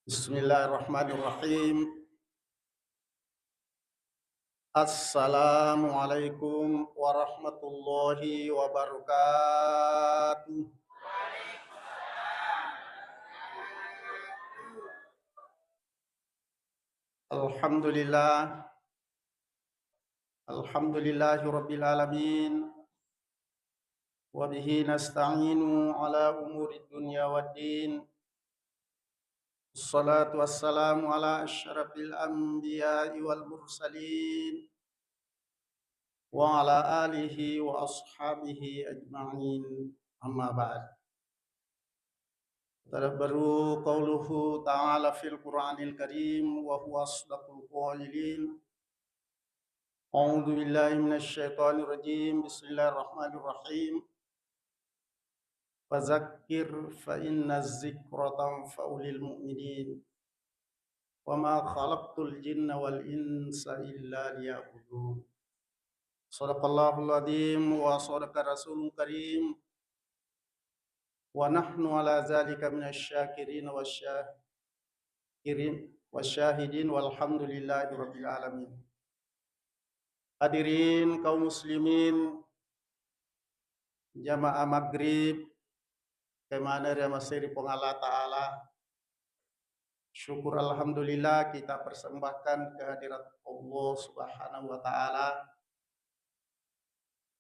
Bismillahirrahmanirrahim. Assalamualaikum warahmatullahi wabarakatuh. Alhamdulillah, alhamdulillahi rabbil alamin. Wa bihi nasta'inu ala umuri dunya waddin. Assalatu wassalamu ala asyrafil anbiya'i wal mursalin wa ala alihi wa ashabihi ajma'in. Amma ba'd. Tadabbaru qauluhu ta'ala fil Qur'anil Karim wa huwa asdaqul qailin. A'udzu billahi minasy syaithanir rajim. Bismillahirrahmanirrahim. Fadzakir fa innaz dzikra tanfa'u lil mu'minin. Wa ma khalaqtul jinna wal insa illa liya'budun. Shadaqallahul adzim wa shadaqa rasulul karim. Wa nahnu ala dzalika minasy syakirin wasyahidin walhamdulillahi rabbil alamin. Hadirin kaum muslimin jamaah maghrib kemana dia masih di Allah Ta'ala. Syukur alhamdulillah kita persembahkan kehadirat Allah Subhanahu wa Ta'ala.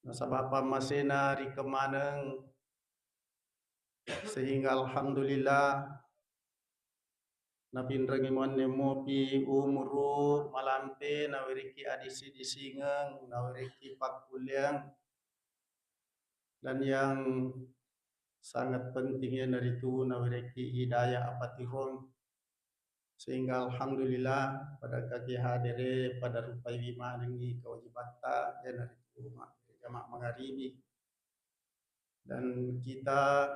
Nasabapa masena ri kemaneng sehingga alhamdulillah Nabi Nrengimon nemo pi umuru malampe nawiriki adisi disingeng nawiriki pakuliang. Dan yang sangat pentingnya dari itu nawiriki hidayah apatihon sehingga alhamdulillah pada kaki hadire pada rupai bima dengi kewajibata dan dari itu jamaah magharibi dan kita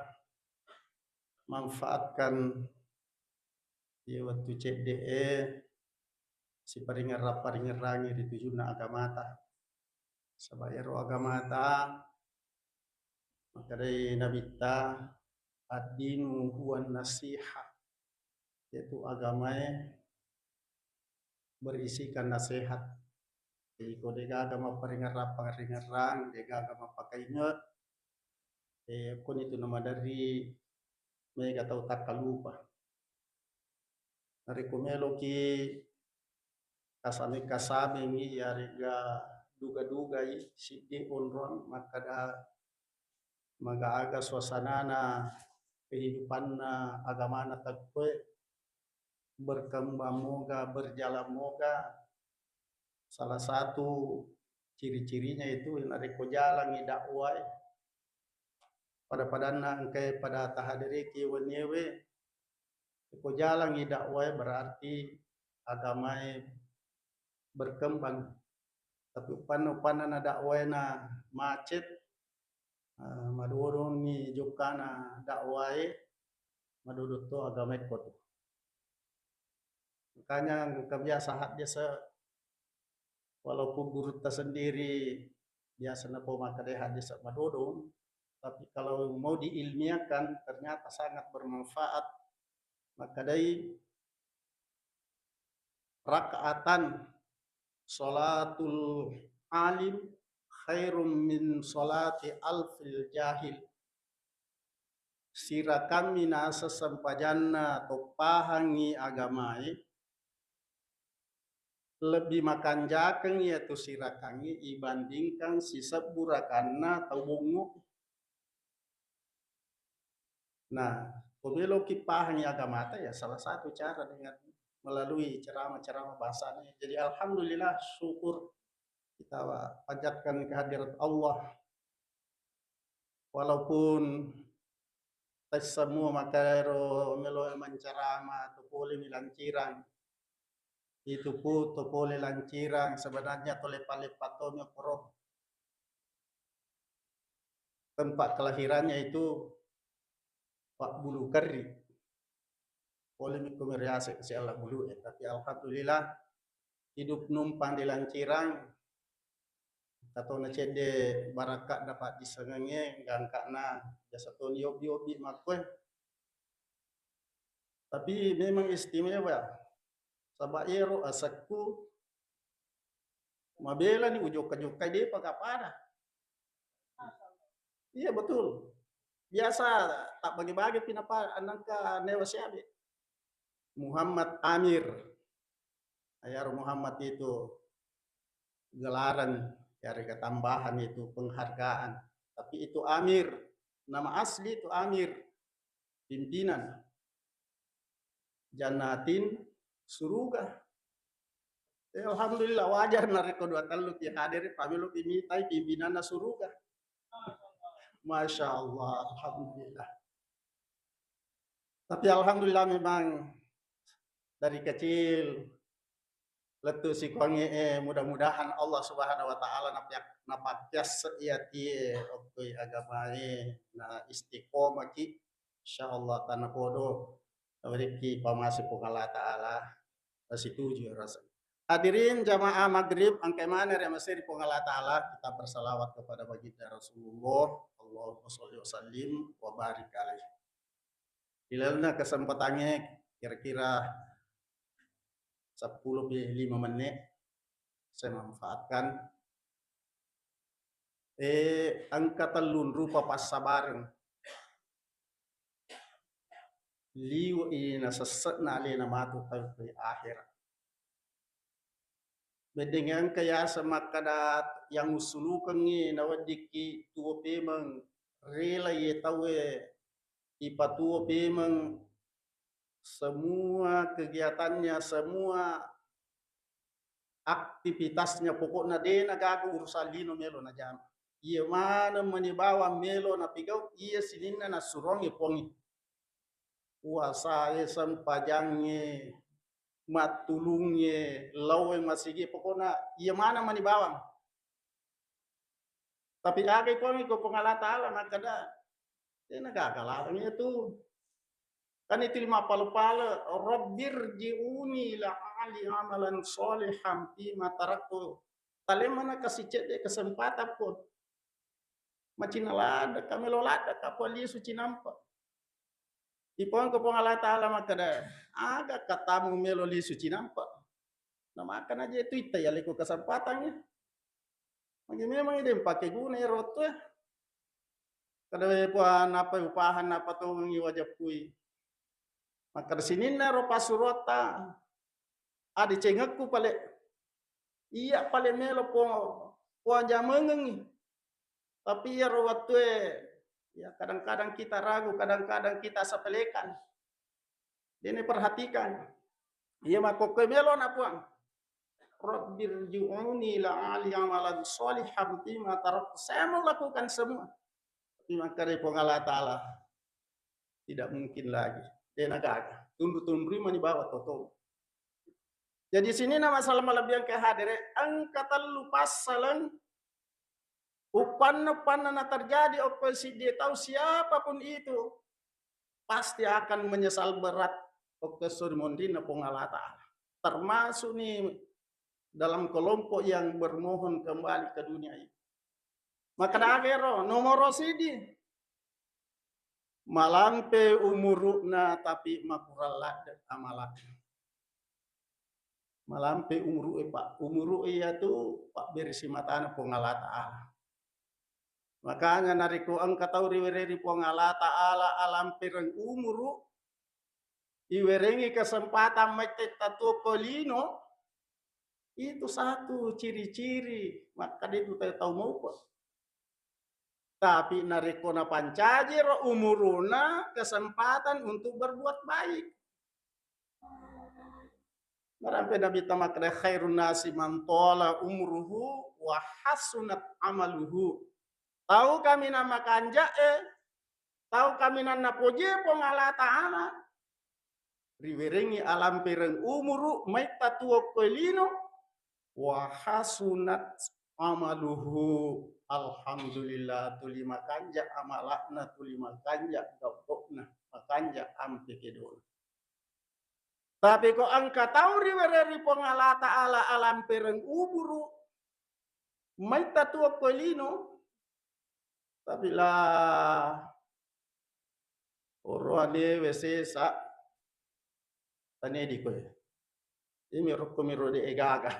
manfaatkan di waktu CDE si paringerangi di tujuan agamata sabayaro agamata maka dari nabita ad-dinu huwan nasiha, yaitu agama berisikan nasihat. Jadi kalau dia agama peringat dia agama pakai ingat, pun itu nama dari mereka tahu tak lupa. Dari kumelo ki kasame mi ya rega duga sidi onron maka aga suasanana kehidupanna agamana takwe berkembang moga berjalan moga. Salah satu ciri-cirinya itu nariko jalan dakwah pada padanna engkai pada tahadiriki wenyewe ko jalan dakwah berarti agama berkembang. Tapi upana dakwah na macet madurun ni jukana dakwah madudut to agama ko. Makanya kebiasaan dia walaupun guru tersendiri biasa na po makade hadis madudun, tapi kalau mau diilmiahkan ternyata sangat bermanfaat. Maka dari rakaatan salatul alim khairum min salati alfil jahil. Sira kami nasa sampajanna atau pahangi agamai lebih makanjakan yaitu sirakangi dibandingkan sisa burakanna atau bungu. Nah, pemilu kipahangi agamata ya salah satu cara dengan melalui ceramah-ceramah bahasanya. Jadi alhamdulillah syukur kita panjatkan kehadirat Allah. Walaupun semua makaro melo menceramah atau boleh milancirang itu pun to boleh lancirang sebenarnya tole palepatonyo koro tempat kelahirannya itu Pak Bulu Kari boleh mikumiriase si Allah bulu tapi alhamdulillah hidup numpang di lancirang atau na cede baraka dapat disengenge gangkana jasa ton yobi makwe Tapi memang istimewa. Sabaero asakku mabela ni ujuk-ujuk dia pagkapada. Iya betul. Biasa tak bagi-bagi pinapa anak ka newa siabe. Muhammad Amir. Ayar Muhammad itu gelaran dari ketambahan itu penghargaan. Tapi itu Amir. Nama asli itu Amir. Pimpinan. Jannatin Suruga. Alhamdulillah wajar nareko dua talu ti hadir pamilu pimitai pimpinan Suruga. Masya Allah, alhamdulillah. Tapi alhamdulillah memang dari kecil letu si kongi mudah-mudahan Allah Subhanahu wa taala napakyas iati okoi agamae na istiqomah ki insyaallah tanah podo awriki pamasi Allah taala setuju rasa. Hadirin jamaah maghrib angkai mana ya masih di Allah taala kita bersalawat kepada baginda Rasulullah Allahumma sholli wa sallim wa barik alaihi. Ilalna kesempatannya kira-kira 10-5 menit saya manfaatkan angkatan lun rupa pas sabareng liu ina sesat na alena matu sampai akhir bedengan kaya semakadat yang usulukan ni nawadiki tuo pemang rela ye tawe ipatuo pemang semua kegiatannya, semua aktivitasnya pokoknya dia nagago urusan lino melo na jam. Iya mana manibawa melo na pigau iya sinina na surongi pongi. Puasa sampajangnya, matulungnya, lawe masigi pokoknya iya mana manibawa. Tapi agai pongi ko pengala taala makada dia nagagalarang itu. Kan itu 50 pala rabbir jiuni la'ali amalan sholihan fi ma taraktu talemana kasih cede kesempatan pun macina lada kami lolada kapali suci nampak ipon ko Allah taala makada aga katamu melo li suci nampak na makan aja itu ya liku kesempatannya memang ide pakai guna roto ya kada puan apa upahan apa tuh wajah kui maka di sini naro pasurota adi cengakku pale iya pale melo po jamangengi tapi ya rawatue ya kadang-kadang kita ragu kadang-kadang kita sepelekan ini perhatikan iya mako ke melo na puang rabbir ju'uni la'ali amalan sholihan bima tarak saya mau lakukan semua tapi maka dari Allah taala tidak mungkin lagi dia nagaga tundu-tundu mani bawa toto. Jadi sini nama masalah yang kehadiran angkatan lupas salang upan na terjadi oposisi dia tahu siapapun itu pasti akan menyesal berat okesur mondina pengalata termasuk nih dalam kelompok yang bermohon kembali ke dunia ini. Maka dagero nomor sidi malampe umuruna tapi makuralad amalah malampe umuru pak umuru iya tu pak berisi matana pengalata makanya nariko ang katau riweri pengalata ala alampiran umuru iwerengi kesempatan meteta kolino itu satu ciri-ciri maka itu tahu mau tapi nariko na pancajiro umuruna kesempatan untuk berbuat baik. Marampe Nabi tamakre khairun nasi man tola umruhu wa hasunat amaluhu. Tahu kami nama kanja tahu kami nana poje pengala ta'ala. Riwerengi alam pereng umuru maita tuwa kolino wa hasunat amaluhu. Alhamdulillah tulima kanja amalakna tulima kanja gapokna makanja ampe kedol. Tapi kok angka tahu riweri pengala ta'ala alam pereng umuru maita tuwa kolino tapi lah orang dewe sesa Tani di ko. Ini rukku de egaga.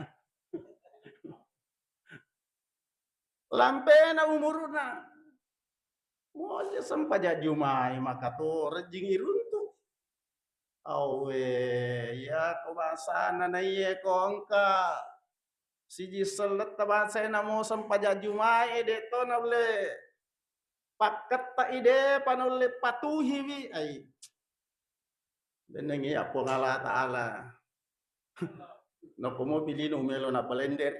Lampe na umuruna. Mo sampaja jumai makato rejing iruntu. Awe ya kebasana na iye kongka. Siji selet tabasa na mo sampaja jumai de to na ble. Paket ta ide panule patuhi wi ai. Benengi apo ngala taala. No komo pilino melo na blender.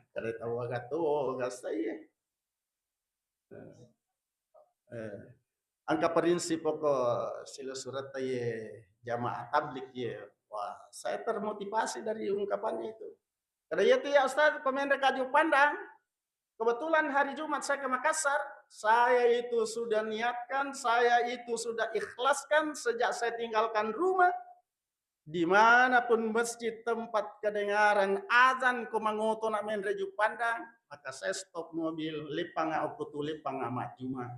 Kada tawa gato gasai. Angka prinsip pokok sila surat ye jamaah tablik ye. Wah, saya termotivasi dari ungkapannya itu. Karena itu ya Ustaz, pemain Kaju Pandang, kebetulan hari Jumat saya ke Makassar, saya itu sudah niatkan, saya itu sudah ikhlaskan sejak saya tinggalkan rumah, dimanapun masjid tempat kedengaran azan kumangoto nak main Kaju Pandang, maka saya stop mobil, lepang aku tuh lepang amat Jumat.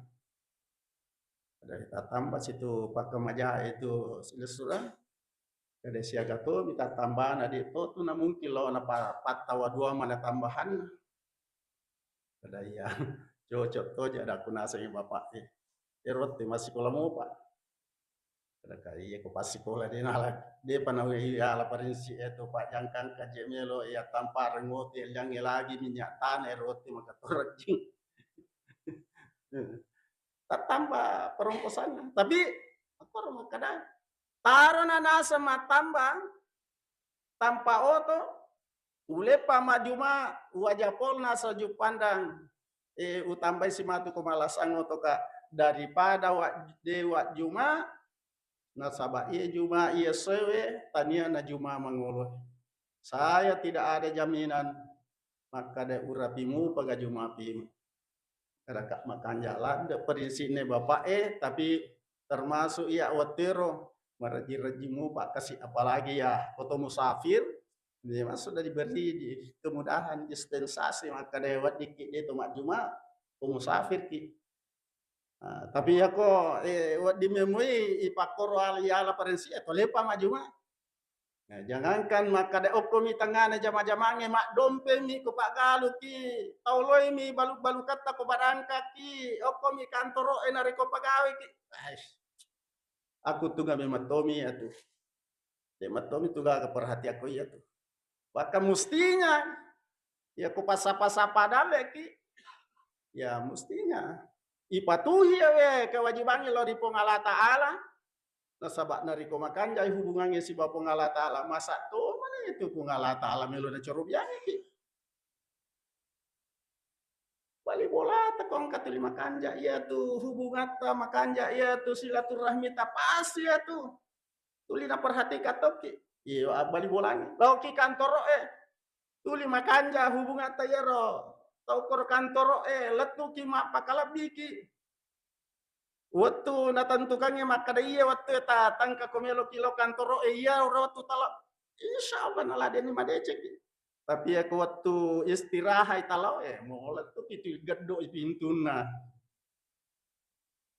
Dari tambah situ pakai maja itu silesura kada siaga to minta tambahan adi to tu na mungkin lo na patawa dua mana tambahan kada ya cocok to jada kuna sa bapak erot masih sekolah mau pak kada kai ko pas sekolah di nala de panawi ala parinsi itu pak jangkan kaje melo ya tampar ngote yang lagi minyak tanah erot maka torjing tambah perongkosannya tapi apa rumah kadang taro na nasa matambang tanpa oto ule pamajuma wajah polna saju pandang utambay si matu kumalasang oto ka daripada dewa juma nasaba iya juma iya sewe tania na juma mangolo saya tidak ada jaminan maka de urapimu paga juma pimu kada kak makan jalan de perinsipnya bapak tapi termasuk ya watero meraji-rajimu pak kasih apalagi ya foto musafir memang sudah diberi kemudahan dispensasi maka lewat dikit itu mak cuma musafir ki tapi ya kok wat dimemui ipakoro ala parensi atau lepa mak cuma nah, jangankan maka de okomi tangane jama-jamange mak dompe mi ko pak galu ki tauloi mi balu-balu kata ko barangka ki okomi kantoro enare ko pagawe ki aku tuh gak mematomi ya tuh mematomi tuh gak perhati aku ya tuh bahkan mestinya ya ku pasapa-sapa daleki ya mestinya ipatuhi ya we kewajibannya lo di pengala ta'ala nasabak nari ko makanjai hubungannya si bapak pengala ta'ala masa tuh mana itu pengala ta'ala melo na corup yang iki bali bola tekong katuli makanja ya tuh hubungan ta makanja ya tuh silaturahmi ta pasti ya tuh tuli na perhati katoki iya bali bolanya loki kantor tuli makanja hubungan ta yero tau kor kantor letu ki mak pakalabiki waktu natentukannya maka iya waktu ta tangka komelo kilo kantor iya waktu tala insyaallah naladeni madecek tapi aku waktu istirahat talau mau letu itu geddo pintuna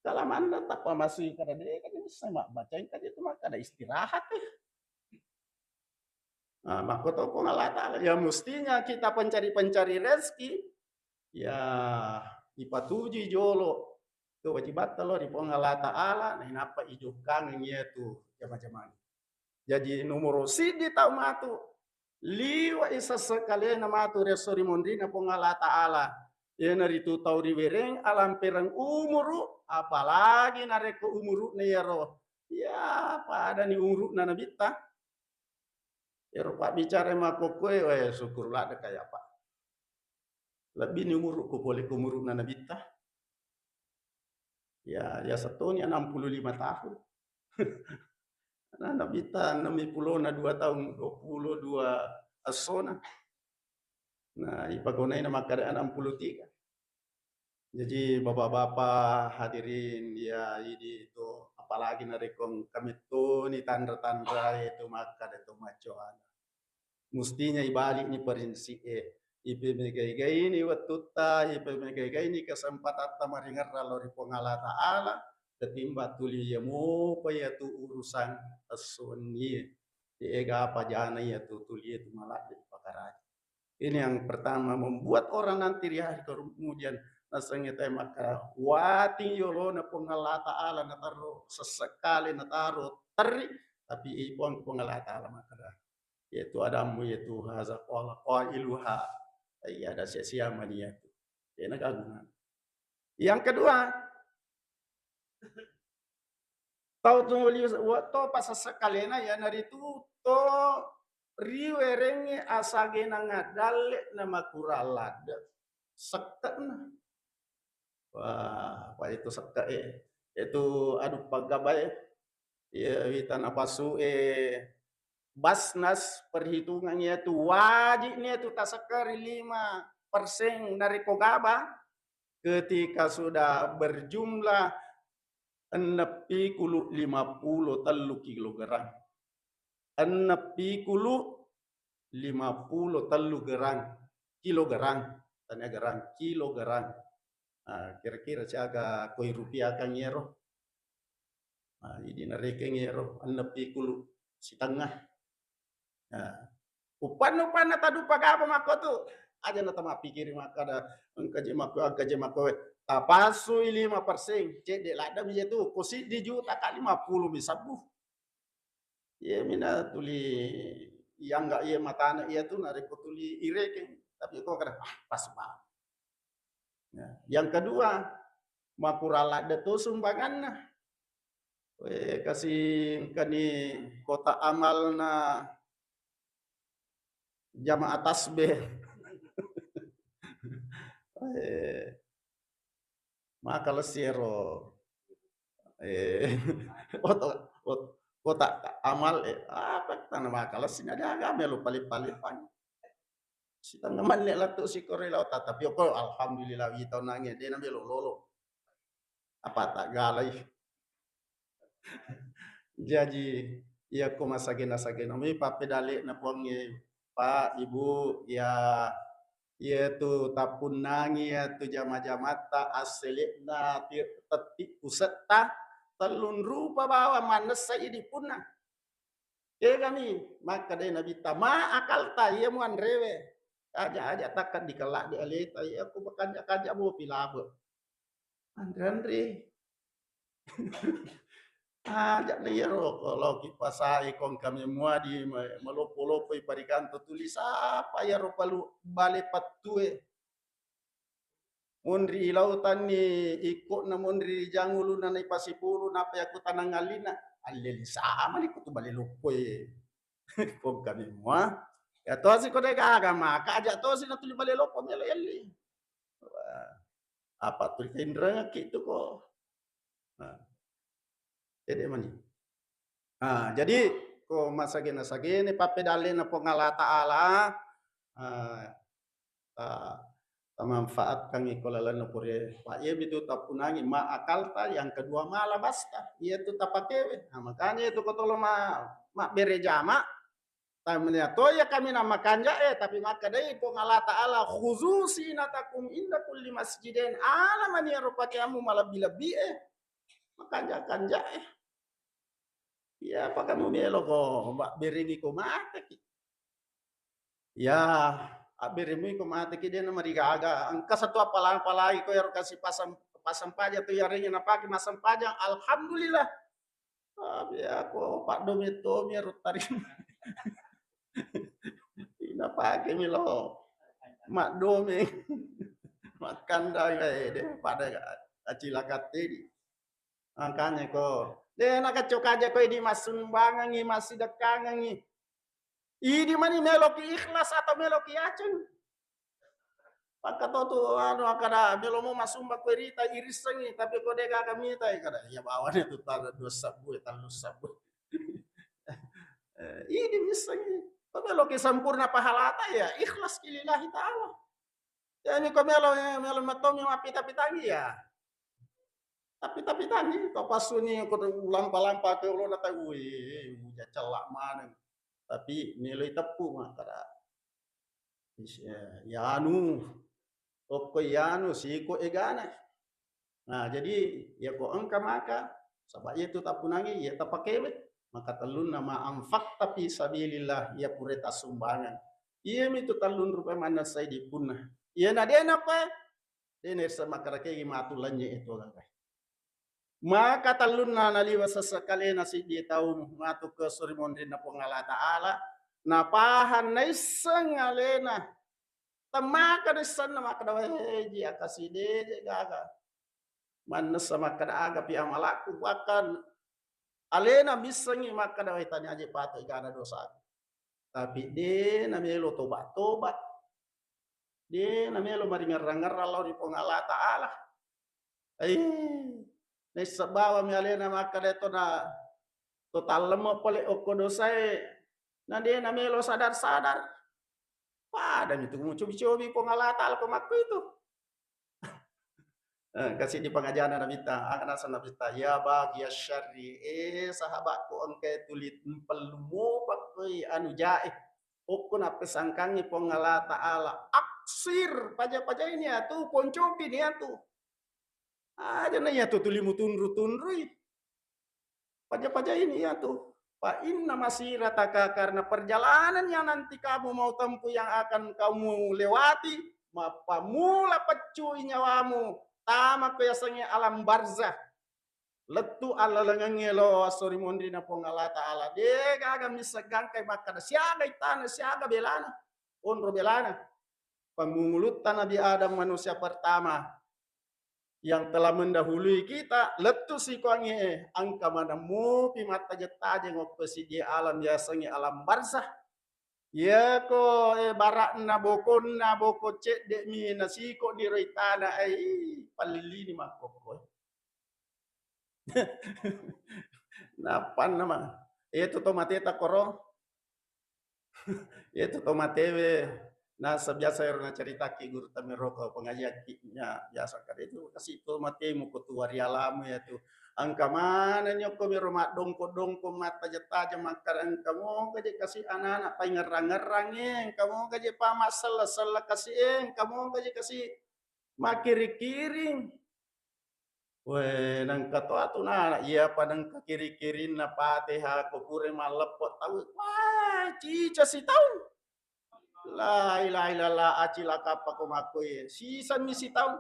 dalam anda tak masih kada de kan bisa mak bacain kan itu mak kada istirahat Nah, maka toko Allah ya mestinya kita pencari rezeki ya ipatuji jolo kewajiban lo di Allah Ta'ala nah napa ijo kangen itu jama-jama jadi nomor sidi tau matu liwa isa sekali nama tu resori mondina Allah Ta'ala ya naritu tau riwereng alam perang umuru apalagi nareko umuru nero ya pada ni umuru na nabita ya Pak bicara mako kue syukurlah ada kayak Pak lebih ni umurku boleh umur na nabita ya satunya 65 tahun nah nabita 60 na 2 tahun 22 asona nah ipagonai nama keadaan 63 jadi bapak-bapak hadirin ya ini itu apalagi narekong kami tuh ni tanda-tanda itu maka itu macoan mestinya ibalik ni prinsip ipemegai ini watuta ipemegai ini kesempatan tamaringar lalu pengala ta'ala ketimba tuli ya mo pa ya tu urusan asuni ega apa jana ya tu tuli itu malah di pakara. Ini yang pertama membuat orang nanti di hari kemudian nasanya teh maka wati yolo na pengalata ala na taruh sesekali na taruh teri tapi ipon pengalata ala maka yaitu adamu yaitu haza qailuha iya ada sia-sia dia itu ya nagagungan. Yang kedua tahu tunggu to pas sesekali na ya naritu to riwerenge asage na ngadale na makuralada sekak na. Wah, apa itu sekak itu aduh pagabay ya witan apa su Basnas perhitungannya itu wajibnya itu tak sekali 5% dari kogaba ketika sudah berjumlah 50 kilogram 50 kilogram tanya gerang kilogram. Nah, kira-kira siaga koi rupiah kan yero. Nah, ini narekeng yero 60 setengah. Nah, upan na tadu pagapa mako tu aja na tama pikir maka da angkaje mako tapasu 5% cek de lada mi tu kusi di juta kali 50 bisabu ye mina tuli yang enggak ye matana ia tu nare ko tuli ireke tapi kok kada pas ba. Nah, yang kedua makurala de tu sumbangan na kasih kani kota amal na jamaah tasbih maka lesero kota amal apa tanah maka lesin ada agama lu paling si tanah malik lah tu si korela tapi kok alhamdulillah kita nangis dia nabi lolo apa tak galai jadi ya ko masagena mi papedale na puangnya Pak Ibu ya yaitu tapunangi yaitu jama-jamata aselikna teti usetta telun rupa bawa manes saidi punna kami maka dai nabi tama akal ta ia muan rewe aja takkan dikelak di alita ya aku bekan kaja mau pilabe andre ajak dia kalau kipasai kong kami muadi melopo-lopo iparikanto tulis apa ya ropalu bale patue mundri lautan ni ikut na mundri jangulu na ipasipulu na pa aku tanang alina alili sama ni kutu bale lupo kong kami mua ya tosi ko de agama ka ajak tosi na tuli bale lupo melo yali apa tu indra gitu kok jadi mani jadi ko masagena papedale na pongalata ala manfaat kami kolalan pure pak ye itu tapunangi ma akalta yang kedua malah basta ia itu tapakewe makanya itu kotolo ma bere jama tamnya to ya kami nama kanja tapi maka dai pongalata ala khuzusina takum inda kulli masjidin ala man yarupati amu malah bilabi makanya kanja ya apa kamu melo ko mbak beringi ko mate ki ya beringi ko mate ki dia nama digaga angka satu apalagi ko ya kasih pasang pajak tuh yaringin apa ki masang pajak alhamdulillah ya ko pak domito mi rutari ina pake milo mak dome makan dah deh pada acilakat tadi angkanya ko dia nak kacok aja ko ini mas sumbangan ni masih dekangan ni ini mani meloki ikhlas atau meloki acun maka tu anu akada melomo masumba ko rita irisangi tapi ko deka kami tai kada ya bawane tu tar dosa bu talusa bu ini misangi ko meloki sampurna pahalata ya ikhlas lillahi taala ya ini ko melo matomi mapita pitangi ya tapi tani kau pasuni ko lampa ke ulo na tahu uja celak mana tapi nilai tepu mah kada ya anu toko yanu siko egana Nah, jadi ya ko engka maka sabab itu tapunangi ya tapakebe maka talun nama anfak tapi sabilillah ya pureta sumbangan. Iya mi tu talun rupa mana saya dipunah. Iya na dena pa dena sama karakegi matulanya itu kan. Maka talun na naliwa sesekali nasi dia tahu ngatu ke suri mondrin na pongala taala na pahan na iseng alena tamaka de sanna maka dawa heji akaside gaga man sama kada aga pi amalaku bahkan alena misangi maka dawa tanya aja pato igana dosa tapi de na melo tobat de na melo maringar-rangar Allah di pongala taala ai ne sabawa mi alena maka de to na total lemo pole oko dosa na de na melo sadar-sadar pada itu mu cobi-cobi pongala taala pemaku itu. Kasih di pengajaran na bita anak sana bita ya bagi syarri sahabatku engke tulit pelmu pakai anu jae pokok na pesangkangi pongala taala aksir paja-paja ini ya tuh poncopi nih ya tuh aja na ya tuh tulimu tunru paja-paja ini ya tuh Pak inna masirataka karena perjalanan yang nanti kamu mau tempuh yang akan kamu lewati mapamula pecui nyawamu tama kuyasangi alam barzah letu ala langangelo asori mondi na pongala taala de gaga misagang kay makada siaga itana siaga belana onro belana pemungulutan Nabi Adam manusia pertama yang telah mendahului kita letu si kwange angka mana mu pi mata jetaje ngopesi di alam biasanya alam barzah ya ko barak na boko cek dek mi nasi ko di roitana ai palili ni makoko napan nama itu tomateta koro itu tomatewe nah sebiasa yang cerita ki guru tamiroko pengajian nya biasa kan itu kasih tomatemu ko tu warialamu ya tu angka mana nyoko mi rumah dongko mata jeta makan kamu gaje kasih anak-anak pa ngerang-ngerang kamu gaje pa masalah kasih kamu gaje kasih makiri-kiring. Weh, nang kato ato na, iya pa nang kakiri-kirin na pate ha, kukure malepot tahu. Wah, cica si tahu. La ilaha illallah acila kapa ko makoy. Sisan mi si tahu.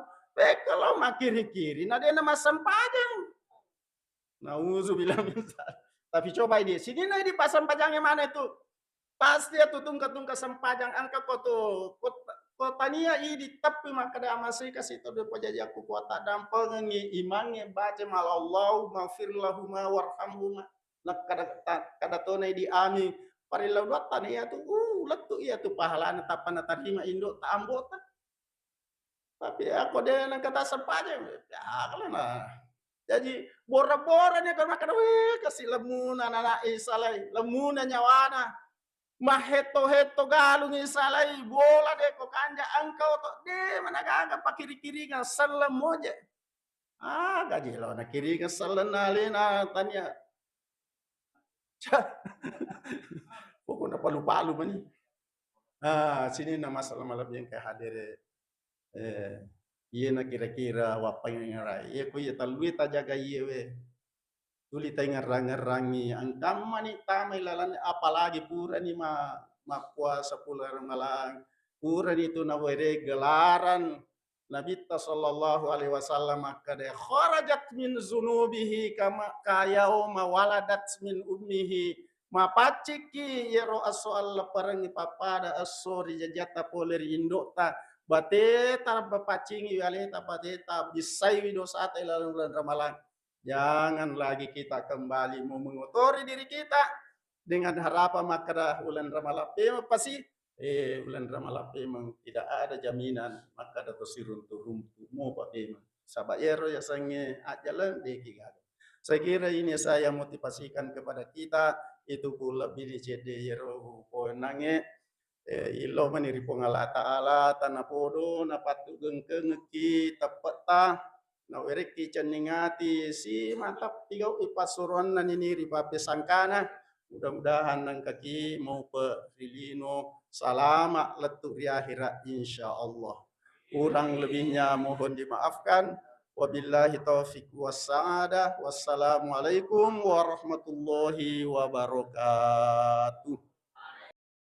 Kalau makiri-kiri, na dia nama sampajang. Nauzu bilang tapi coba ini, sini na di pasang pajangnya mana itu? Pasti ya tungka sempajang angka koto kotania di tapi maka da masih kasih to de pajajaku kota dampang ngi imannya baca mal Allah maghfir lahuma warhamhuma nak kada to di ami parilau dua tania tu letu iya tu pahala na tapana tarima indo ta ambota tapi aku de nang kata sempajang ya kalau na jadi bora-bora nih kalau makan kasih lemun anak-anak isalai lemun nyawana maheto-heto galung isalai bola deh kok kanja angkau to de mana gaga pakiri-kiringan salam moja gaji lo na kiringan salam nalina tanya pokoknya palu-palu mani sini nama masalah malam yang kayak hadir iya na kira-kira wapang yang rai iya ko iya talui ta jaga iya we tuli ta ngarang-ngarangi angkam mani tamai lalan apalagi pura ni puasa pular malang pura itu na were gelaran Nabi sallallahu alaihi wasallam kada kharajat min zunubihi kama kayauma waladat min ummihi mapaciki yero asoal parangi papada asori jajata poler indota bateta bapacingi waleta bateta bisai dosa ilalang bulan ramalan. Jangan lagi kita kembali mau mengotori diri kita dengan harapan maka bulan Ramadhan pasti bulan Ramadhan memang tidak ada jaminan maka ada runtuh mau pakai sabayero ya sange ajalan dekiga. Saya kira ini saya motivasikan kepada kita itu pula bini cede yero ponange ilo maniri pongala taala tanah podo na patu gengkeng ki tapata na wereki ceningati si mantap tiga ipasuron na niniri pape sangkana mudah-mudahan nang kaki mau pe rilino salama letu di akhirat insyaallah kurang lebihnya mohon dimaafkan Wabillahi taufiq wassa'adah. Wassalamualaikum warahmatullahi wabarakatuh.